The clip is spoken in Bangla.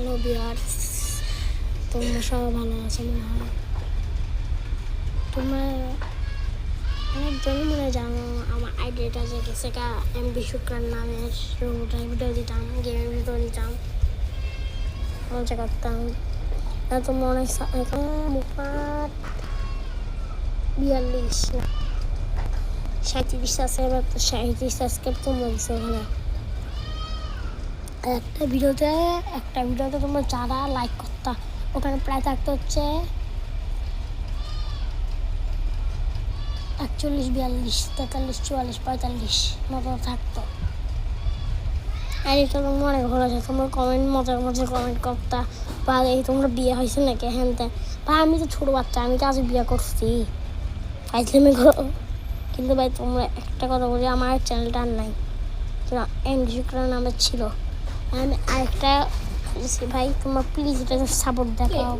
হ্যালো ভিউয়ার্স, তোমরা সবাই ভালো আছো মনে হয়। তোমরা অনেকজন মনে জানো আমার আইডিয়াটা যে গেছে গা এমবি শুক্রান নামের রোবটের ভিডিও দিতাম, গেমের ভিডিও দিতাম, মজা করতাম। তোমরা অনেক 42 না 37 সাবস্ক্রাইবার, তো 37 সাবস্ক্রাইব তোমরা দিচ্ছ ওখানে। একটা ভিডিওতে তোমরা যারা লাইক করতা ওখানে প্রায় থাকতে হচ্ছে 41, 42, 43, 44, 45 মতো থাকতো। আর এটা তোমরা অনেক ভালো আছে, তোমরা কমেন্ট মজার কমেন্ট করতা, বা এই তোমরা বিয়ে হয়েছে নাকি হ্যান ত্যান। ভাই আমি তো ছোটো বাচ্চা, আমি তো আজ বিয়ে করছি, ফাইজলামি করো। কিন্তু ভাই তোমরা একটা কথা বলি, আমার চ্যানেলটা আর নাই, এমবি শুক্রান নামের ছিল। আমি আরেকটা ভাই তোমরা প্লিজ এটা সাপোর্ট দেখাও।